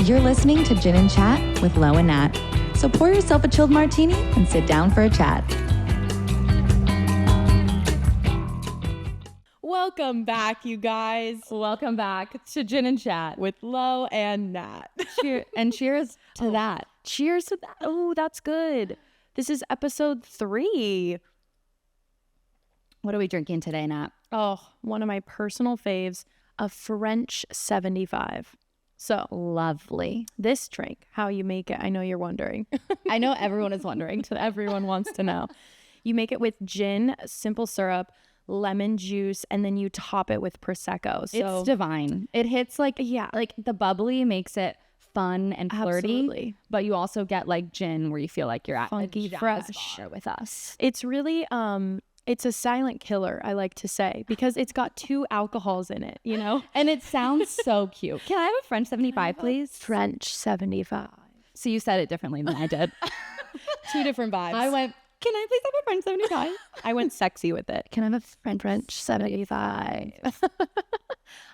You're listening to Gin and Chat with Lo and Nat. So pour yourself a chilled martini and sit down for a chat. Welcome back, you guys. Welcome back to Gin and Chat with Lo and Nat. Cheers to that. Cheers to that. Oh, that's good. This is episode 3. What are we drinking today, Nat? Oh, one of my personal faves, a French 75. So Lovely. this drink, how you make it, I know you're wondering. I know everyone is wondering. Everyone wants to know. You make it with gin, simple syrup, lemon juice, and then you top it with Prosecco. So It's divine. It hits like the bubbly makes it fun and flirty, absolutely. but you also get like gin where you feel like you're at Funky a jazz fresh bar with us. It's really it's a silent killer, I like to say, because it's got 2 alcohols in it, you know? And it sounds so cute. Can I have a French 75, please? French 75. So you said it differently than I did. 2 different vibes. I went, can I please have a French 75? I went sexy with it. Can I have a French 75.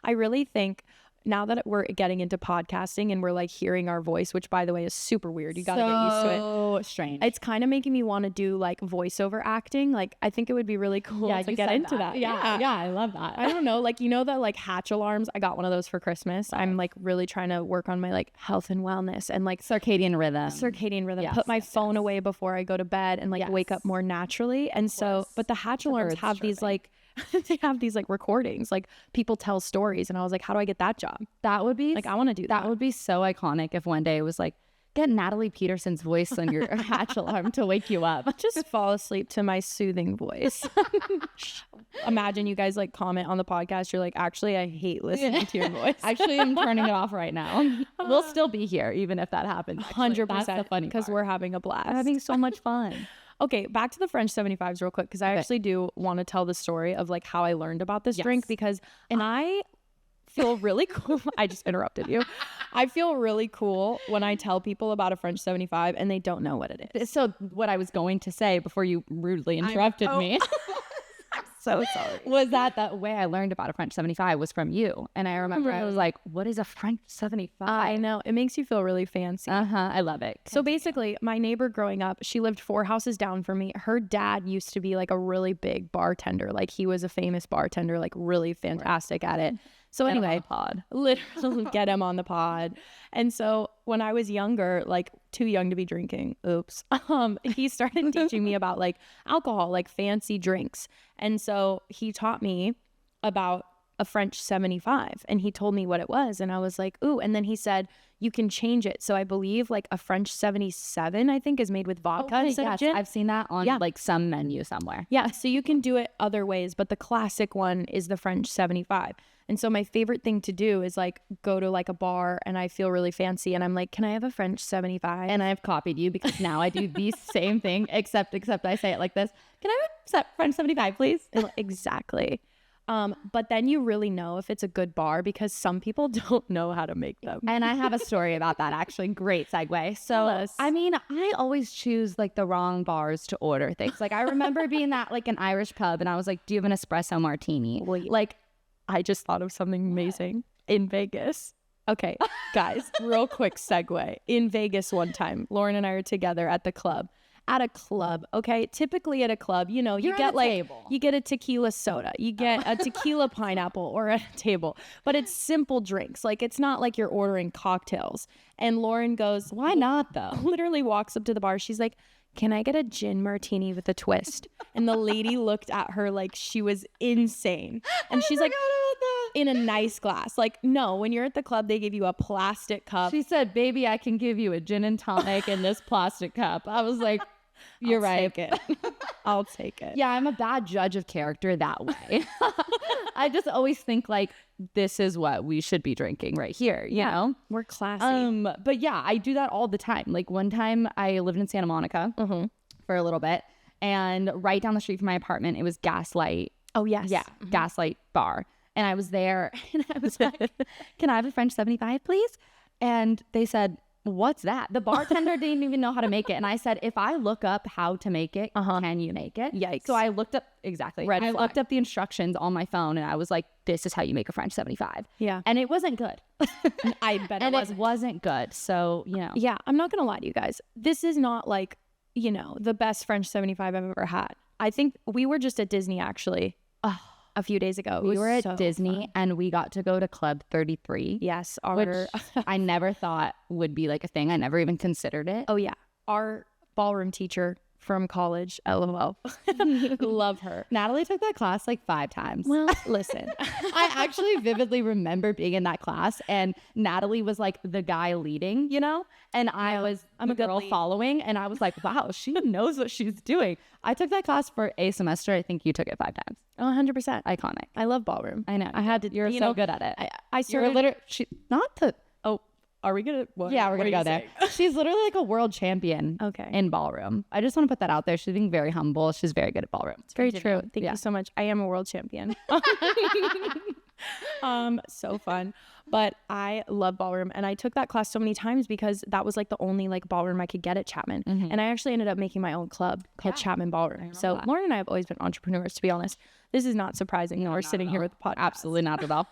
I really think now that we're getting into podcasting and we're like hearing our voice, which by the way is super weird. You got to get used to it. So strange. It's kind of making me want to do like voiceover acting. Like I think it would be really cool to get into that. Yeah, I love that. I don't know, like, you know, the like hatch alarms. I got one of those for Christmas. I'm like really trying to work on my like health and wellness and like circadian rhythm. Yes, put my phone away before I go to bed and like wake up more naturally. And so, but the hatch alarms have these like they have these like recordings, like people tell stories, and I was like, how do I get that job? That would be like, I want to do that. That would be so iconic if one day it was like, get Natalie Peterson's voice on your hatch alarm to wake you up. Just fall asleep to my soothing voice. Imagine you guys like comment on the podcast. You're like, actually, I hate listening to your voice. Actually, I'm turning it off right now. We'll still be here even if that happens. 100%. That's the funny because part. we're having a blast. I'm having so much fun. Okay, back to the French 75s real quick, because I actually do want to tell the story of like how I learned about this drink, because I feel really cool. I just interrupted you. I feel really cool when I tell people about a French 75 and they don't know what it is. So what I was going to say before you rudely interrupted me I'm so sorry. was that the way I learned about a French 75 was from you. And I remember I was like, what is a French 75? I know. It makes you feel really fancy. I love it. So basically, my neighbor growing up, she lived 4 houses down from me. Her dad used to be like a really big bartender. Like he was a famous bartender, like really fantastic at it. So anyway, literally get him on the pod. And so when I was younger, like too young to be drinking, he started teaching me about like alcohol, like fancy drinks. And so he taught me about a French 75 and he told me what it was. And I was like, ooh. And then he said, you can change it. So I believe like a French 77, I think, is made with vodka instead of gin. I've seen that on like some menu somewhere. Yeah. So you can do it other ways, but the classic one is the French 75. And so my favorite thing to do is like go to like a bar and I feel really fancy and I'm like, can I have a French 75? And I've copied you because now I do the same thing, except I say it like this. Can I have a French 75, please? Exactly. But then you really know if it's a good bar because some people don't know how to make them. And I have a story about that, actually. Great segue. So, I mean, I always choose like the wrong bars to order things. Like I remember being at like an Irish pub and I was like, do you have an espresso martini? Like, I just thought of something amazing in Vegas. Okay, guys, real quick segue. In Vegas one time, Lauren and I are together at the club. At a club, okay? Typically at a club, you know, you get like, you get a tequila soda, you get a tequila pineapple or a table, but it's simple drinks. Like, it's not like you're ordering cocktails. And Lauren goes, why not though? Literally walks up to the bar. She's like, can I get a gin martini with a twist? And the lady looked at her like she was insane. And she's like, in a nice glass. Like, no, when you're at the club, they give you a plastic cup. She said, baby, I can give you a gin and tonic in this plastic cup. I was like, you're right. I'll take it. Yeah, I'm a bad judge of character that way. I just always think like, this is what we should be drinking right here, you know? We're classy. But yeah, I do that all the time. Like one time I lived in Santa Monica for a little bit, and right down the street from my apartment, it was Gaslight. Oh, yes. Yeah, Gaslight Bar. And I was there and I was like, can I have a French 75, please? And they said, what's that? The bartender didn't even know how to make it. And I said, if I look up how to make it, can you make it? Yikes. So I looked up, exactly. Red I flag. looked up the instructions on my phone and I was like, this is how you make a French 75. Yeah. And it wasn't good. I bet And it it wasn't. wasn't good. So, you know. Yeah, I'm not going to lie to you guys. This is not like, you know, the best French 75 I've ever had. I think we were just at Disney actually a few days ago. It We was were at so Disney fun. and we got to go to Club 33. Yes, Which our I never thought would be like a thing. I never even considered it. oh yeah, our ballroom teacher from college, LOL. Love her. Natalie took that class like 5 times. Well, listen. I actually vividly remember being in that class and Natalie was like the guy leading, you know, and I'm a the good girl lead. following, and I was like, wow, she knows what she's doing. I took that class for a semester. I think you took it 5 times. 100%. Iconic. I love ballroom. I know. I had to. You're you so know, good at it. I You're started. literally not to. Oh, are we gonna? What, Yeah, we're what gonna are go you there. saying? She's literally like a world champion. Okay. In ballroom. I just want to put that out there. She's being very humble. She's very good at ballroom. It's very true. Thank Yeah. you so much. I am a world champion. So fun. But I love ballroom, and I took that class so many times because that was like the only like ballroom I could get at Chapman. And I actually ended up making my own club called Chapman Ballroom. So that. Lauren and I have always been entrepreneurs, to be honest. This is not surprising. We're sitting here with the podcast. Absolutely not at all.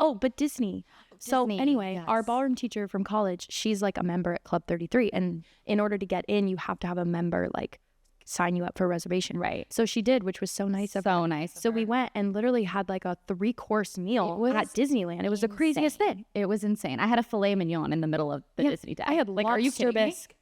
Oh, but Disney. So Disney, anyway, our yes. ballroom teacher from college, she's like a member at Club 33. And in order to get in, you have to have a member like sign you up for a reservation. Right. So she did, which was so nice of her. So nice. So we went and literally had like a 3-course meal was at Disneyland. It was the craziest thing. It was insane. I had a filet mignon in the middle of the Disney day. I had like, lobster are you kidding me? bisque.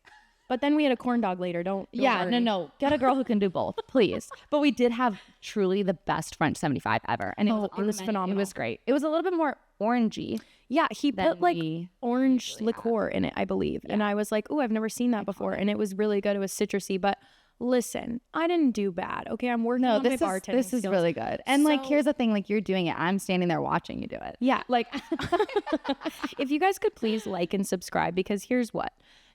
But then we had a corn dog later. Don't Yeah, worry. no. Get a girl who can do both, please. But we did have truly the best French 75 ever. And it was, on it was the menu. phenomenal. It was great. It was a little bit more orangey. Yeah, he than put like we orange liqueur in it, I believe. And I was like, oh, I've never seen that before. And it was really good. It was citrusy. But listen, I didn't do bad. Okay, I'm working on my bartending this is skills. really good. And like, So- here's the thing, like you're doing it. I'm standing there watching you do it. Yeah, like if you guys could please like and subscribe, because here's what.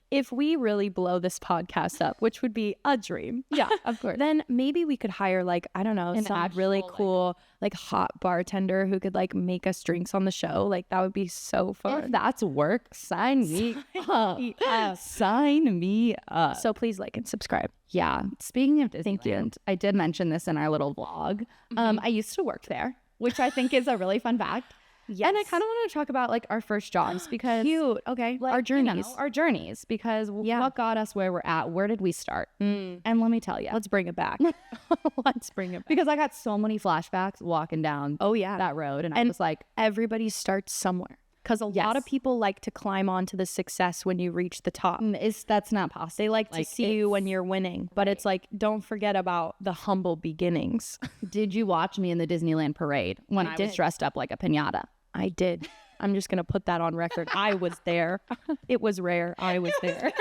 If we really blow this podcast up, which would be a dream, Yeah, of course. then maybe we could hire like, I don't know, some really actual, like- cool like hot bartender who could like make us drinks on the show. Like that would be so If fun. that's work, sign me up. me up. Sign me up. So please like and subscribe. Yeah. Speaking of Disneyland, Thank you. I did mention this in our little vlog. I used to work there, which I think is a really fun fact. Yes. And I kind of want to talk about like our first jobs because Cute. Okay. like, Our you journeys. know, our journeys, because Yeah. what got us where we're at? Where did we start? And let me tell you, Let's bring it back. Let's bring it back. because I got so many flashbacks walking down Oh yeah. that road, and I And was like, Everybody starts somewhere. Because a lot Yes. of people like to climb onto the success when you reach the top. that's not possible. They like to see you when you're winning, but it's like, don't forget about the humble beginnings. Did you watch me in the Disneyland parade when I was did. dressed up like a piñata? I did. I'm just going to put that on record. I was there. It was rare. I was there.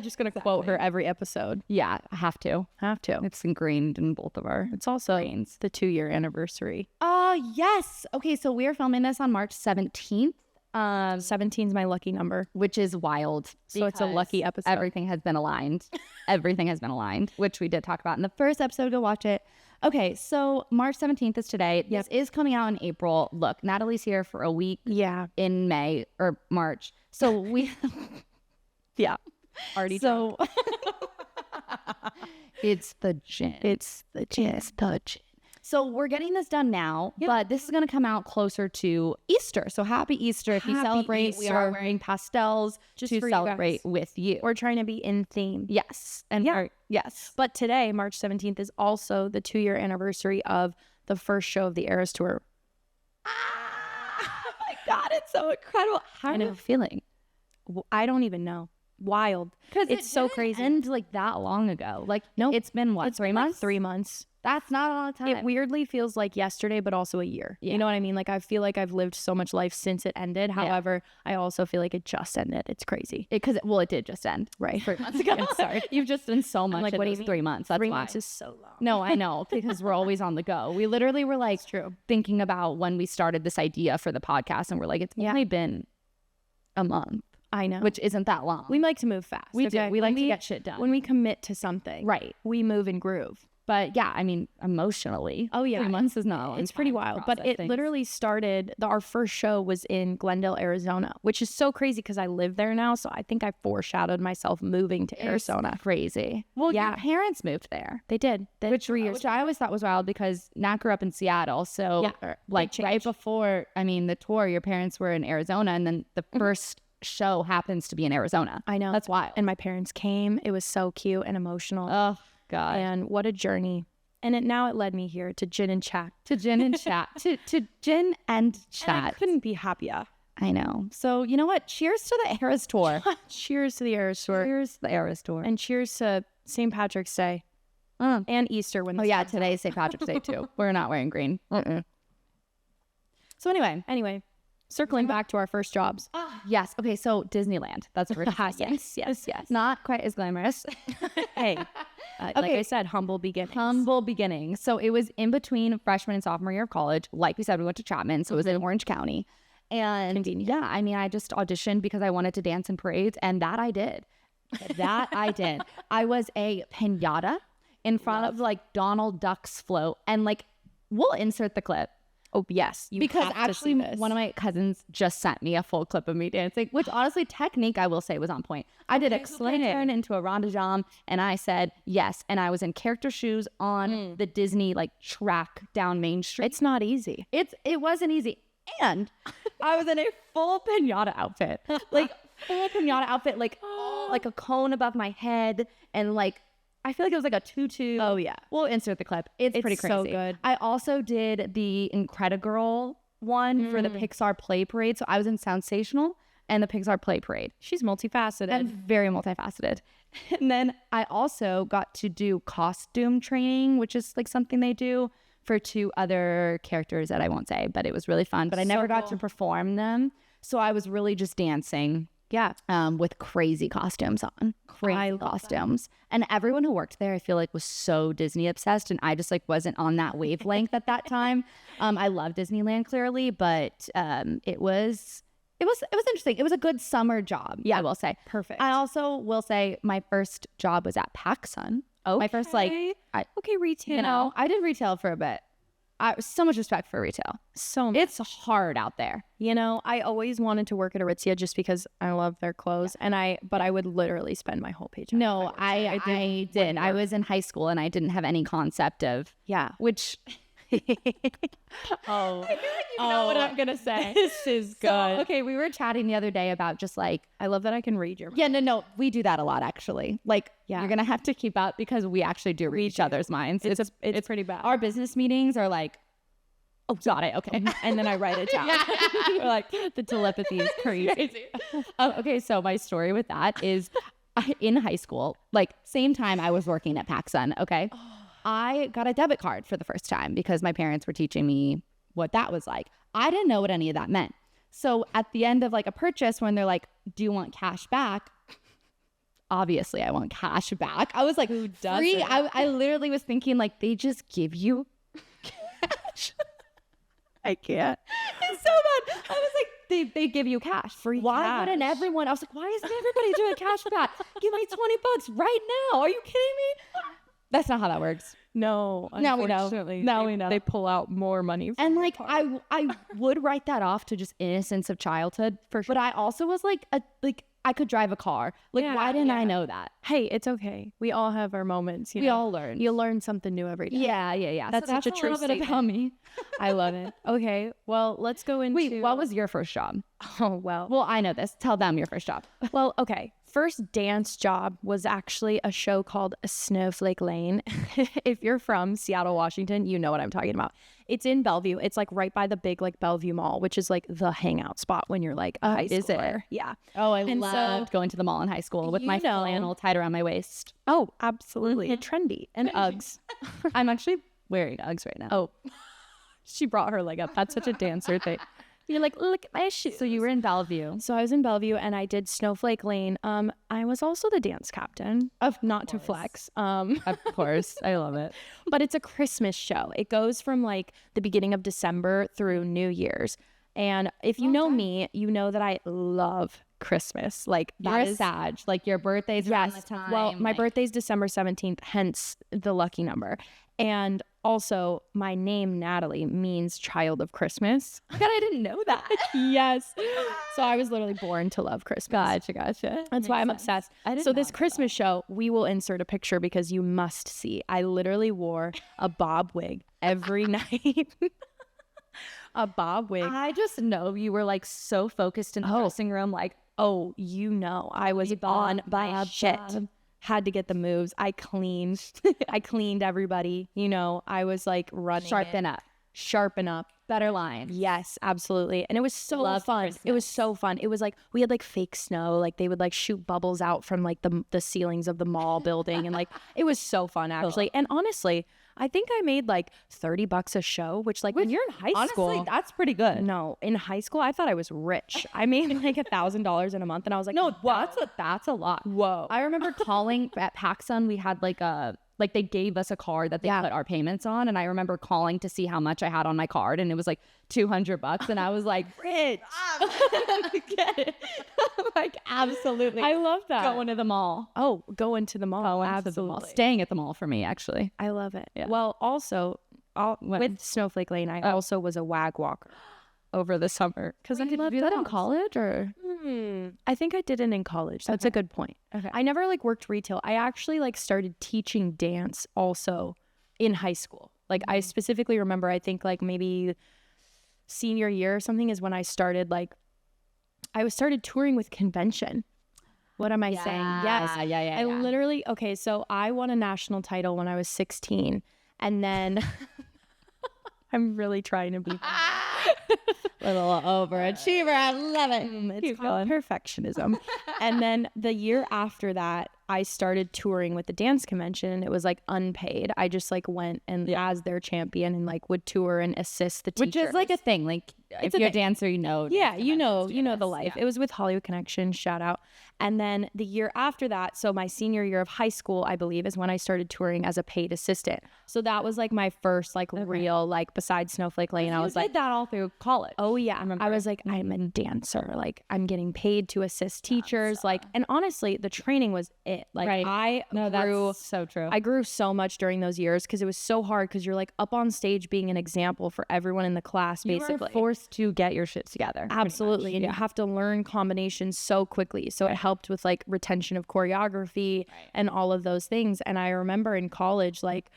Just going to quote her every episode. Yeah, I have to. Have to. It's ingrained in both of our. It's also the 2-year anniversary. Yes. Okay, so we are filming this on March 17th. 17 is my lucky number. Which is wild. So it's a because lucky episode. Everything has been aligned. Everything has been aligned, which we did talk about in the first episode. Go watch it. Okay, so March 17th is today. This is coming out in April. Look, Natalie's here for a week Yeah. in May or March. So we Yeah. Already drunk. so it's the gin. It's the gin. So we're getting this done now, but this is going to come out closer to Easter. So happy Easter. If you Happy celebrate, we are Easter. wearing pastels Just to for you celebrate guys. with you. We're trying to be in theme. Yes. And Yeah. yes. But today, March 17th, is also the 2-year anniversary of the first show of the Eras Tour. Oh my God, it's so incredible. How I are know. you feeling? I don't even know. Wild. Because it's so crazy. And like that long ago. Like, Nope. it's been what, It's 3 been like months? 3 months. That's not a lot of time. It weirdly feels like yesterday, but also a year. Yeah. You know what I mean? Like, I feel like I've lived so much life since it ended. However, I also feel like it just ended. It's crazy. Because it did just end. Right. 3 months ago. I'm sorry. You've just done so much like, in what do you those mean? 3 months. That's 3 why. months is so long. No, I know, because we're always on the go. We literally were like thinking about when we started this idea for the podcast, and we're like, it's only been a month, I know. which isn't that long. we like to move fast. We do. okay? We like When to get shit done. When we commit to something, Right. we move and groove. But yeah, I mean, emotionally. Oh, yeah. 3 months is not a long It's pretty time to wild. But process it things. literally started, our first show was in Glendale, Arizona, which is so crazy because I live there now. So I think I foreshadowed myself moving to Arizona. Crazy. Well, Yeah. your parents moved there. They did. Which I always thought was wild because Nat grew up in Seattle. So Yeah, like big right change. before, I mean, the tour, your parents were in Arizona and then the first show happens to be in Arizona. I know. That's wild. And my parents came. It was so cute and emotional. Oh, God. And what a journey. And now it led me here to Gin and Chat. To Gin and Chat. to Gin and Chat. And I couldn't be happier. I know. So, you know what? Cheers to the Eras Tour. Cheers to the Eras Tour. Cheers to the Eras Tour. And cheers to St. Patrick's Day and Easter. When Oh, this yeah. comes out. Today's St. Patrick's Day, too. We're not wearing green. So, Anyway, circling back to our first jobs. yes. Okay. So, Disneyland. That's what we're talking. Yes. Not quite as glamorous. Hey, like I said, humble beginnings. Humble beginnings. So it was in between freshman and sophomore year of college. Like we said, we went to Chapman, so it was in Orange County. And Convenient. yeah, I mean, I just auditioned because I wanted to dance in parades, and that I did. I was a piñata in front of like Donald Duck's float, and like we'll insert the clip. Oh, yes. Because have to actually, see this. one of my cousins just sent me a full clip of me dancing, which honestly, technique, I will say, was on point. I did a sling turn into a rondejam, and I said yes. And I was in character shoes on the Disney like track down Main Street. It's not easy. It wasn't easy, and I was in a full pinata outfit, like like a cone above my head, and like. I feel like it was like a tutu. Oh, yeah. We'll insert the clip. It's pretty crazy. so good. I also did the Incredigirl one for the Pixar Play Parade. So I was in Sensational and the Pixar Play Parade. She's multifaceted. And very multifaceted. And then I also got to do costume training, which is like something they do for 2 other characters that I won't say, but it was really fun. But I never got to perform them. So I was really just dancing. Yeah. With crazy costumes on. Crazy costumes. And everyone who worked there, I feel like, was so Disney obsessed. And I just like wasn't on that wavelength at that time. I love Disneyland clearly, but it was interesting. It was a good summer job. Yeah, I will say. Perfect. I also will say my first job was at PacSun. Okay. My first retail. You know, I did retail for a bit. So much respect for retail. So much. It's hard out there. You know, I always wanted to work at Aritzia just because I love their clothes, but I would literally spend my whole paycheck. No, I didn't. I was in high school and I didn't have any concept of which. Oh, You know what I'm gonna say. This is good. So, okay, we were chatting the other day about just like I love that I can read your mind. yeah, no, we do that a lot actually. Like Yeah. you're gonna have to keep up because we actually do read each other's minds. It's pretty bad. Our business meetings are like, oh, got it, okay. And then I write it down. We're like the telepathy is crazy. Okay, so my story with that is in high school, like same time I was working at PacSun, okay? I got a debit card for the first time because my parents were teaching me what that was like. I didn't know what any of that meant. So at the end of like a purchase, when they're like, do you want cash back? Obviously, I want cash back. I was like, who does free? I literally was thinking like, they just give you cash. I can't. It's so bad. I was like, they give you cash. Free Why cash. wouldn't everyone? I was like, why isn't everybody doing cash back? Give me $20 right now. Are you kidding me? That's not how that works. No, Now we know. unfortunately, Now we know. They pull out more money. And like I would write that off to just innocence of childhood for sure. But I also was like I could drive a car. Like why didn't I know that? Hey, it's okay. We all have our moments. We all learn. You learn something new every day. Yeah. That's such a true little bit about me. I love it. Okay, well, let's go into. Wait, what was your first job? Oh well. Well, I know this. Tell them your first job. Well, okay. First dance job was actually a show called Snowflake Lane. If you're from Seattle, Washington, you know what I'm talking about. It's in Bellevue. It's like right by the big like Bellevue Mall, which is like the hangout spot when you're like a high is schooler. it? Yeah. Oh, I And loved going to the mall in high school with my flannel tied around my waist. Oh, absolutely. And trendy. And Uggs. I'm actually wearing Uggs right now. Oh, she brought her leg up. That's such a dancer thing. You're like, look at my shoes. So you were in Bellevue. So I was in Bellevue and I did Snowflake Lane. I was also the dance captain. Not to flex. Of course. I love it. But it's a Christmas show. It goes from like the beginning of December through New Year's. And if you know me, you know that I love Christmas. Like You're that a is Sag. Like your birthday's around the time. Well, my like- birthday's December 17th, hence the lucky number. And also, my name, Natalie, means child of Christmas. God, I didn't know that. Yes. So I was literally born to love Christmas. Gotcha. That's why I'm obsessed. So this Christmas show, we will insert a picture because you must see. I literally wore a bob wig every night. A bob wig. I just know you were like so focused in the dressing room, like, Oh, you know, I was on my shit. Had to get the moves. I cleaned. I cleaned everybody. You know, I was like running. Sharpen up. better lines. Yes, absolutely. And it was so Loved fun. Christmas. It was so fun. It was like we had like fake snow. Like they would like shoot bubbles out from like the ceilings of the mall building. And like it was so fun actually. And honestly, I think I made like $30 a show, which like when you're in high school. Honestly, that's pretty good. No, in high school, I thought I was rich. I made like $1,000 in a month, and I was like, No, that's a lot. whoa. I remember calling at PacSun. We had like they gave us a card that they put our payments on, and I remember calling to see how much I had on my card, and it was like $200, and I was like, rich. get it. Like absolutely. I love that. Going to the mall. Oh, going to the mall. Going Absolutely. to the mall. Staying at the mall for me, actually. I love it. Yeah. Well, also, with Snowflake Lane, I also was a wag walker over the summer because I Did you loved do that in dogs. college or? I think I did it in college. That's a good point. Okay. I never like worked retail. I actually like started teaching dance also in high school. Like I specifically remember, I think like maybe senior year or something is when I started I started touring with Convention. What am I saying? Yes. Yeah. I literally, okay, so I won a national title when I was 16. And then I'm really trying to be Little overachiever. I love it. it's called perfectionism. And then the year after that, I started touring with the dance convention, and it was like unpaid. I just like went and as their champion and like would tour and assist the teachers. Which is like a thing. Like if a you're a thing. dancer, you know. Yeah, you know the life. It was with Hollywood Connection, shout out. And then the year after that, so my senior year of high school, I believe, is when I started touring as a paid assistant. So that was like my first like real besides Snowflake Lane. I was like, did that all through college. oh yeah, I was like, I'm a dancer. Like I'm getting paid to assist teachers. And honestly, the training was it. Like Right. That's so true. I grew so much during those years because it was so hard because you're like up on stage being an example for everyone in the class, basically. You were forced to get your shit together. Absolutely. And you have to learn combinations so quickly. So it helped with like retention of choreography and all of those things. And I remember in college, like,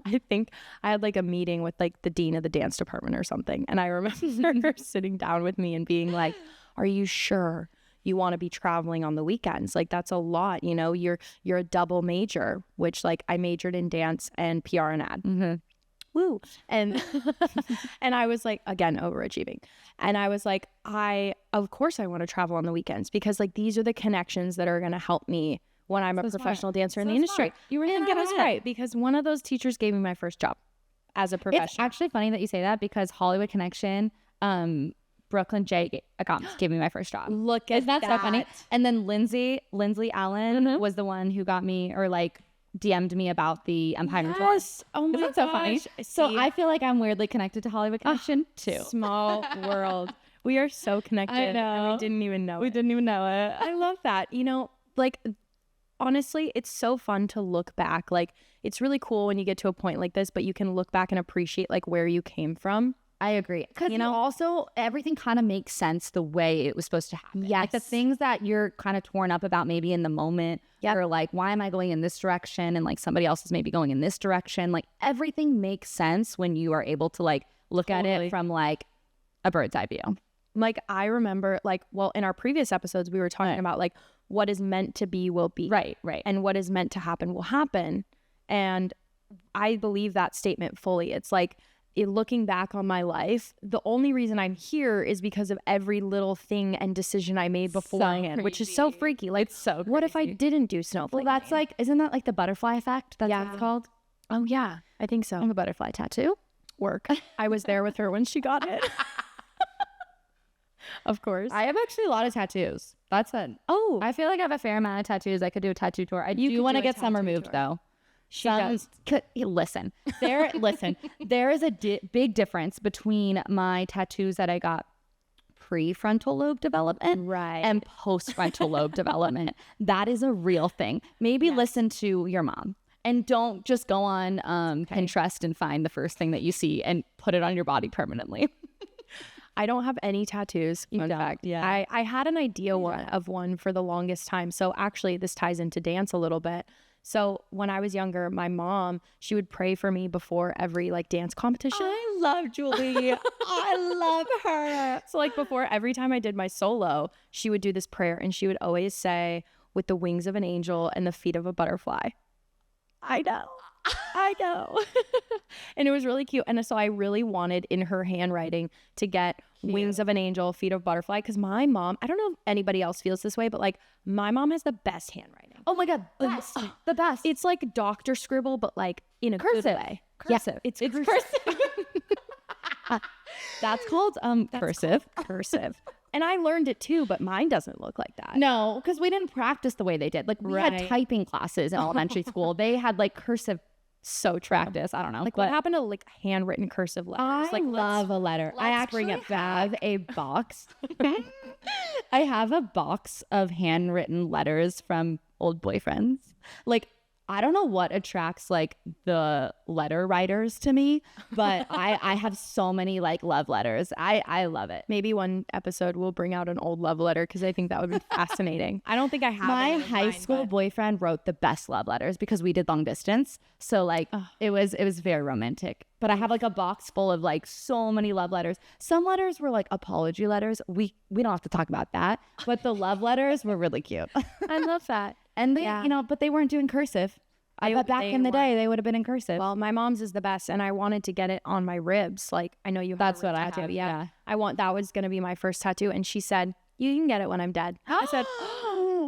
I think I had like a meeting with like the dean of the dance department or something. And I remember her sitting down with me and being like, are you sure you want to be traveling on the weekends? Like that's a lot, you know, you're a double major, which like I majored in dance and PR and ad. Woo. And and I was like, again, overachieving. And I was like, of course I want to travel on the weekends because like these are the connections that are going to help me when I'm a professional dancer in the industry. You were And thinking I was right because one of those teachers gave me my first job as a professional. It's actually funny that you say that because Hollywood Connection, Brooklyn J gave me my first job. Look at Isn't that so funny? And then Lindsay Allen was the one who got me or like DM'd me about the Empire Tour. Yes. Oh my Isn't that so funny? gosh. So See? I feel like I'm weirdly connected to Hollywood Connection too. Small world. We are so connected. I know. And we didn't even know it. didn't even know it. I love that. You know, like honestly, it's so fun to look back. Like it's really cool when you get to a point like this, but you can look back and appreciate like where you came from. I agree. Because you know, also everything kind of makes sense the way it was supposed to happen. Yes. Like the things that you're kind of torn up about maybe in the moment or like, why am I going in this direction? And like somebody else is maybe going in this direction. Like everything makes sense when you are able to like look at it from like a bird's eye view. Like I remember like, well, in our previous episodes, we were talking about like what is meant to be will be. Right. And what is meant to happen will happen. And I believe that statement fully. It's like, looking back on my life, the only reason I'm here is because of every little thing and decision I made beforehand, which is so freaky. Like, so what if I didn't do Snowflake? Well, that's like, isn't that like the butterfly effect? That's what it's called. Oh yeah, I think so. I have a butterfly tattoo. Work. I was there with her when she got it. Of course. I have actually a lot of tattoos. That's it. Oh, I feel like I have a fair amount of tattoos. I could do a tattoo tour. I You do could want to do a get some tattoo removed tour. though. she does. Listen, there is a big difference between my tattoos that I got prefrontal lobe development and post-frontal lobe development. That is a real thing. Maybe listen to your mom. And don't just go on Pinterest and find the first thing that you see and put it on your body permanently. I don't have any tattoos. Fun fact. Yeah. I had an idea of one for the longest time. So actually, this ties into dance a little bit. So when I was younger, my mom, she would pray for me before every like dance competition. I love Julie. I love her. So like before every time I did my solo, she would do this prayer and she would always say, with the wings of an angel and the feet of a butterfly. I know. And it was really cute. And so I really wanted in her handwriting to get wings of an angel, feet of butterfly. Because my mom, I don't know if anybody else feels this way, but like my mom has the best handwriting. Oh my God. The best. It's like doctor scribble, but like in a cursive good way. Cursive. Yeah, it's cursive. That's called cursive. Cursive. And I learned it too, but mine doesn't look like that. No, because we didn't practice the way they did. Like we had typing classes in elementary school. They had like cursive practice. I don't know. Like what happened to like handwritten cursive letters? I love a letter. I actually have a box. I have a box of handwritten letters from old boyfriends. Like I don't know what attracts like the letter writers to me, but I have so many like love letters. I love it. Maybe one episode we'll bring out an old love letter because I think that would be fascinating. I don't think I have. My high school boyfriend wrote the best love letters because we did long distance. So like it was very romantic. But I have like a box full of like so many love letters. Some letters were like apology letters. We don't have to talk about that. But the love letters were really cute. I love that. And they, but they weren't doing cursive. I bet back in the day they would have been in cursive. Well, my mom's is the best, and I wanted to get it on my ribs. Like I know you. That's what I tattoo. have. Yeah, that was gonna be my first tattoo, and she said you can get it when I'm dead. I said,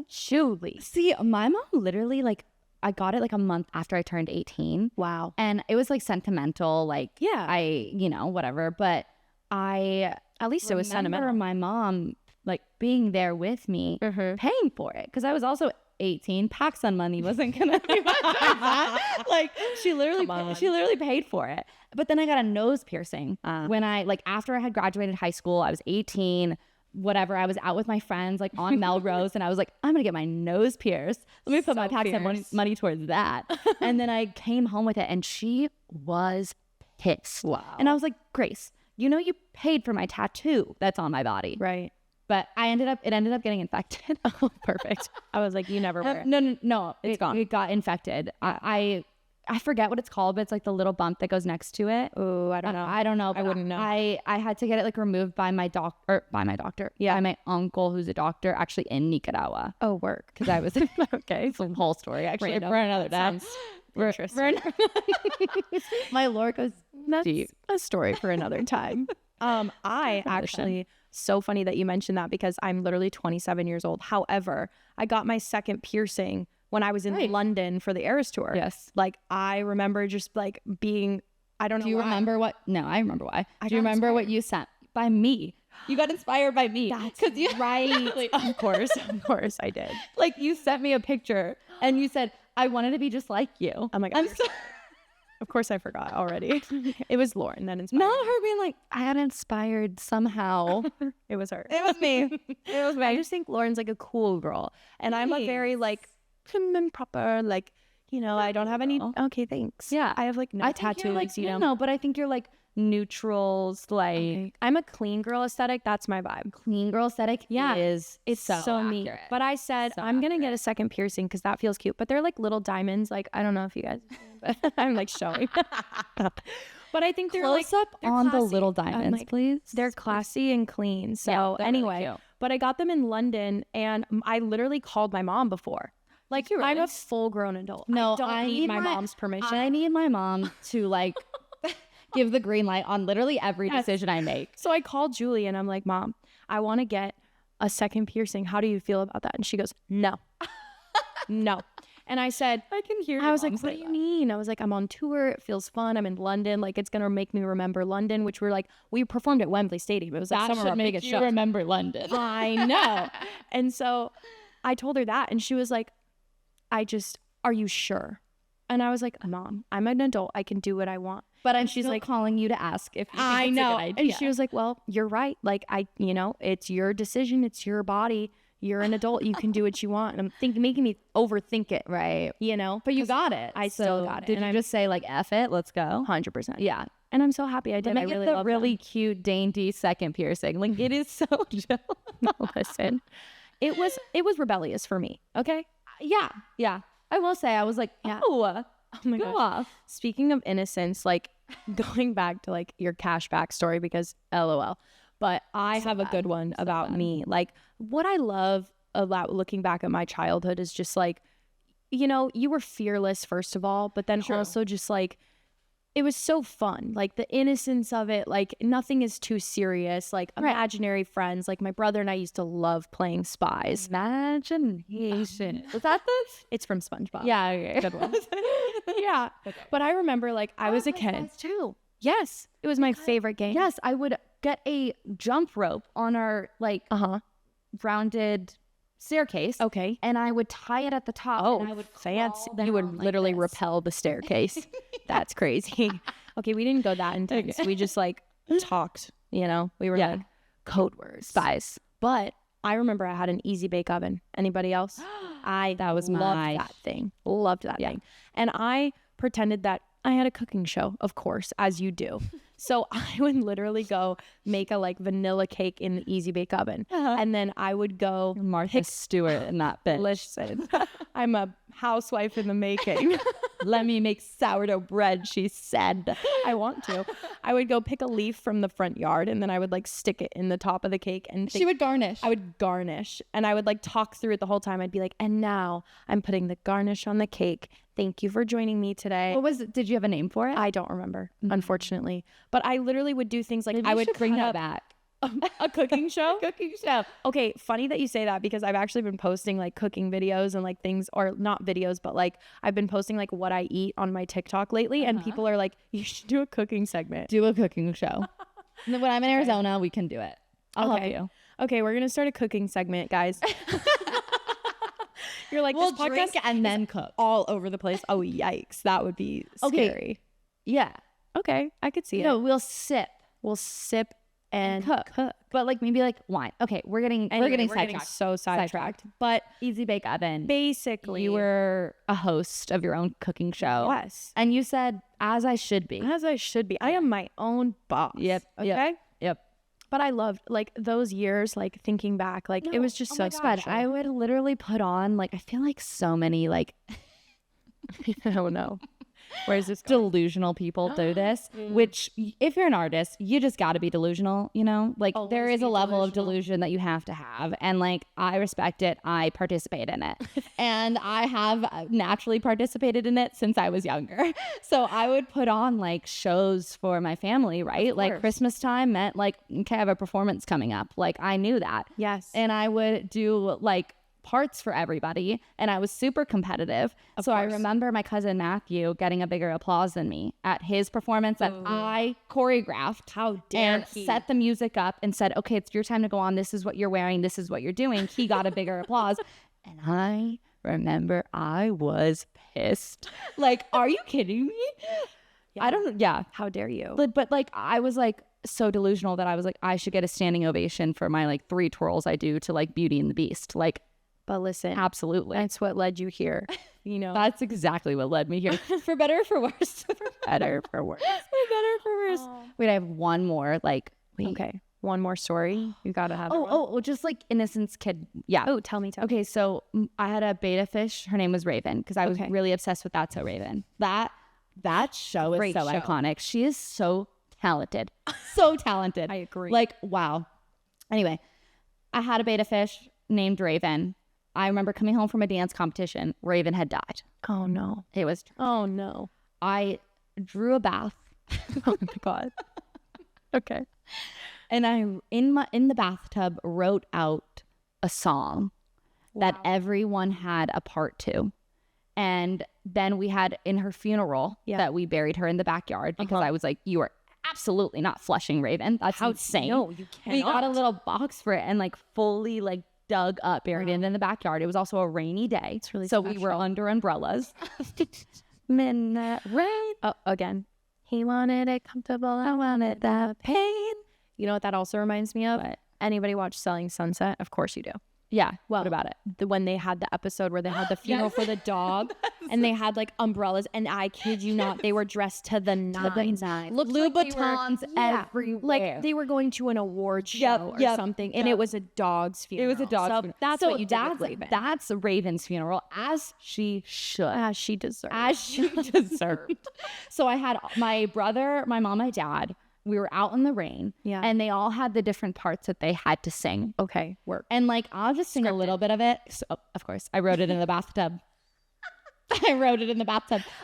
Julie. See, my mom literally like I got it like a month after I turned 18. Wow. And it was like sentimental, like whatever. But at least it was sentimental. My mom like being there with me, paying for it because I was also 18. PacSun money wasn't gonna be like she literally paid for it. But then I got a nose piercing when I like after I had graduated high school. I was 18. Whatever, I was out with my friends like on Melrose and I was like, I'm gonna get my nose pierced. Let me put my PacSun money towards that. And then I came home with it and she was pissed. Wow. And I was like, Grace, you paid for my tattoo that's on my body. Right. But it ended up getting infected. Oh, perfect. I was like, you never wear it. No, it's gone. It got infected. I forget what it's called, but it's like the little bump that goes next to it. Oh, I don't know. I don't know. I wouldn't know. I had to get it like removed by my doctor. Yeah, by my uncle who's a doctor actually in Nicaragua. Oh, work. Because I was okay. It's a whole story actually Random. for another day. Interesting. My lore goes deep. A story for another time. I actually, so funny that you mentioned that because I'm literally 27 years old. However, I got my second piercing when I was in London for the Eras tour. Yes. Like I remember just like being, I don't know. Do you remember what? No, I remember why. Do you remember what you sent by me? You got inspired by me. That's right. Of course I did. Like you sent me a picture and you said, I wanted to be just like you. Oh my God. I'm so Of course I forgot already. It was Lauren that inspired Not me. her being like, I got inspired somehow. It was her. It was me. It was me. I just think Lauren's like a cool girl. And I'm a very like prim and proper, like, I don't have any. Okay, thanks. Yeah. I have like no tattoos, like, No, but I think you're like neutrals, like. Okay. I'm a clean girl aesthetic. That's my vibe. Clean girl aesthetic it's so me. I'm going to get a second piercing because that feels cute. But they're like little diamonds. Like, I don't know if you guys, but I'm like showing. But I think they're close like, up on classy. the little diamonds, please. They're classy and clean. So anyway, really but I got them in London and I literally called my mom before. Like, really? I'm a full grown adult. No, I don't need my mom's permission. I need my mom to like give the green light on literally every decision I make. So I called Julie and I'm like, Mom, I want to get a second piercing. How do you feel about that? And she goes, no. No. And I said, I can hear you. I was like, what do you mean? I was like, I'm on tour. It feels fun. I'm in London. Like, it's going to make me remember London, which we performed at Wembley Stadium. It was like some of our biggest shows. Remember London. I know. And so I told her that and she was like, are you sure? And I was like, Mom, I'm an adult. I can do what I want. But I'm she's still like, calling you to ask if you think I it's know. a good idea. And she was like, well, you're right. Like, it's your decision. It's your body. You're an adult. You can do what you want. And I'm making me overthink it. right. But You got it. I still got it. Did And you I'm just say like, F it, let's go? 100%. Yeah. And I'm so happy I did. Let I me really get the love really cute, dainty second piercing. Like it is so chill. No, listen. It was rebellious for me. Okay. Yeah. Yeah. I will say, I was like, Yeah. oh my go gosh. off. Speaking of innocence, like going back to like your cashback story, because LOL. But I have a good one about me. Like what I love about looking back at my childhood is just like, you were fearless, first of all, but then also just like, it was so fun. Like the innocence of it, like nothing is too serious, like imaginary friends. Like my brother and I used to love playing spies. Imagination. Was that this? It's from SpongeBob. Yeah. Okay. Good one. Yeah. But I remember like I was a kid. Too. Yes. It was my favorite game. Yes. I would get a jump rope on our like rounded staircase. Okay. And I would tie it at the top. Oh, and I would fancy. crawl You would down like literally this. rappel the staircase. That's crazy. Okay, we didn't go that intense. We just like talked, we were like code words. Spies. But I remember I had an easy bake oven. Anybody else? That was loved that thing. Loved that thing. And I pretended that I had a cooking show, of course, as you do. So I would literally go make a like vanilla cake in the easy bake oven. And then I would go Martha Stewart and that bitch. Listen, I'm a housewife in the making. Let me make sourdough bread, she said. I want to. I would go pick a leaf from the front yard and then I would like stick it in the top of the cake and She would garnish. I would garnish and I would like talk through it the whole time. I'd be like, and now I'm putting the garnish on the cake. Thank you for joining me today. What was it? Did you have a name for it? I don't remember, unfortunately. But I literally would do things like I would bring cut that up back. a cooking show. Cooking show. Okay, funny that you say that because I've actually been posting like cooking videos and like things, or not videos, but like I've been posting like what I eat on my TikTok lately, and people are like, you should do a cooking segment. Do a cooking show. And then when I'm in Arizona, we can do it. I'll help you. Okay, we're gonna start a cooking segment, guys. You're like, We'll this podcast drink and then cook. all over the place. Oh, yikes. That would be scary. Yeah. Okay, I could see it. No, we'll sip We'll sip and cook. But like maybe like wine. Okay, we're getting sidetracked. So sidetracked. But Easy Bake Oven. basically, You were a host of your own cooking show. yes, And you said, as I should be. as I should be. I am my own boss. Yep. Okay. Yep. But I loved like those years, like thinking back, like it was just so special. I would literally put on like, I feel like so many like oh no. Where's this going? delusional people do this, which if you're an artist, you just got to be delusional, Like there is a level of delusion that you have to have. And like, I respect it. I participate in it. And I have naturally participated in it since I was younger. So I would put on like shows for my family, right? Like Christmas time meant like, okay, I have a performance coming up. Like I knew that. Yes. And I would do like parts for everybody, and I was super competitive. So I remember my cousin Matthew getting a bigger applause than me at his performance that I choreographed. How dare and he? set the music up and said, okay, it's your time to go on. This is what you're wearing. This is what you're doing. He got a bigger applause. And I remember I was pissed. Like, are you kidding me? I don't, How dare you? But like, I was like so delusional that I was like, I should get a standing ovation for my like 3 twirls I do to like Beauty and the Beast. Like, But listen, absolutely. that's what led you here. That's exactly what led me here. For better or for worse. Better for worse. For better or for worse. Wait, I have one more. Like, wait. Okay. One more story. You gotta have. Just like Innocence Kid. Yeah. Oh, tell me. Okay, so I had a beta fish. Her name was Raven because I was really obsessed with That's So Raven. That show is Great so show. iconic. She is so talented. So talented. I agree. Like, wow. Anyway, I had a beta fish named Raven. I remember coming home from a dance competition. Raven had died. Oh no. It was. Oh no. I drew a bath. Oh my god. Okay. And I in the bathtub wrote out a song that everyone had a part to. And then we had in her funeral that we buried her in the backyard because I was like, you are absolutely not flushing Raven. That's insane. No, you can't. We got a little box for it and like fully like dug up, buried it in the backyard. It was also a rainy day. It's really so special. we were under umbrellas. Midnight rain. Oh, again. He wanted it comfortable, I wanted that pain. You know what that also reminds me of? What? Anybody watch Selling Sunset? Of course you do. Yeah. Well, what about it? When they had the episode where they had the funeral for the dog and they had like umbrellas, and I kid you not, they were dressed to the nines. Looked like they were- Louboutins everywhere. like they were going to an award show or something, and it was a dog's It funeral. was a dog's So funeral. that's So what you did with Raven. That's Raven's funeral, as she should. As she deserved. As she deserved. So I had my brother, my mom, my dad. We were out in the rain. Yeah. And they all had the different parts that they had to sing. Okay, work. And like, I'll just sing a little bit of it. So, of course, I wrote it in the bathtub.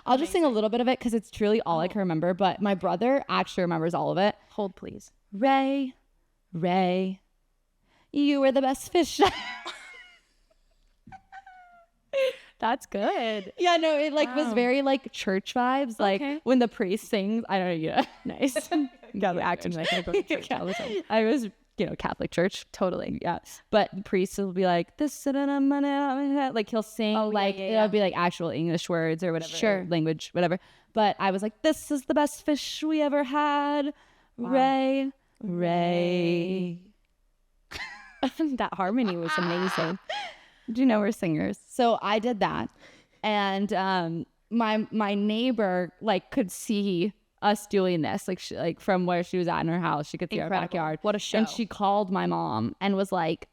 I'll just sing a little bit of it because it's truly all I can remember. But my brother actually remembers all of it. Hold, please. Ray, you were the best fish. That's good. Yeah, no, it like was very like church vibes. Like Okay. when the priest sings, I don't know, yeah. Nice. Got acting like I go to church all the time. I was, Catholic church. Totally. Yeah. But the priest will be like, this, like he'll sing, it'll be like actual English words or whatever. Sure. Language, whatever. But I was like, this is the best fish we ever had. Ray. That harmony was amazing. Do you know we're singers? So I did that. And my neighbor like could see us doing this, like from where she was at in her house. She could see Incredible. our backyard. What a show. And she called my mom and was like,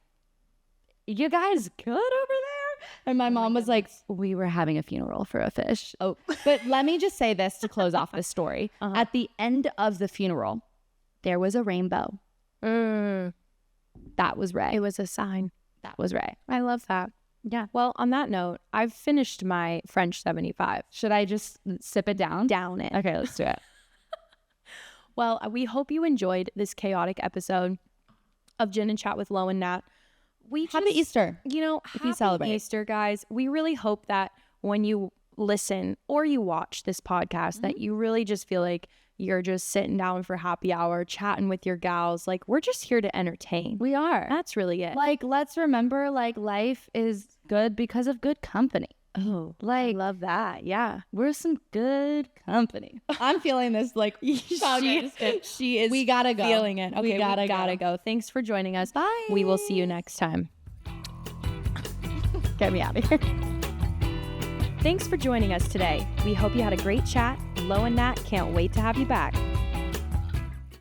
you guys good over there? And my mom was like, we were having a funeral for a fish. Oh, but let me just say this to close off this story. At the end of the funeral, there was a rainbow. That was Ray. It was a sign. That was Ray. I love that. Yeah. Well, on that note, I've finished my French 75. Should I just sip it down? Down it. Okay, let's do it. Well, we hope you enjoyed this chaotic episode of Gin and Chat with Lo and Nat. Happy Easter. You know, If you happy celebrate. Easter, guys. We really hope that when you listen or you watch this podcast, that you really just feel like you're just sitting down for happy hour, chatting with your gals. Like, we're just here to entertain. We are. That's really it. Like, let's remember, like, life is good because of good company. Oh, I Like, love that. Yeah. we're some good company. I'm feeling this, like, She is we gotta go. feeling it. Okay, We gotta go. Thanks for joining us. Bye. We will see you next time. Get me out of here. Thanks for joining us today. We hope you had a great chat. Lo and Nat can't wait to have you back.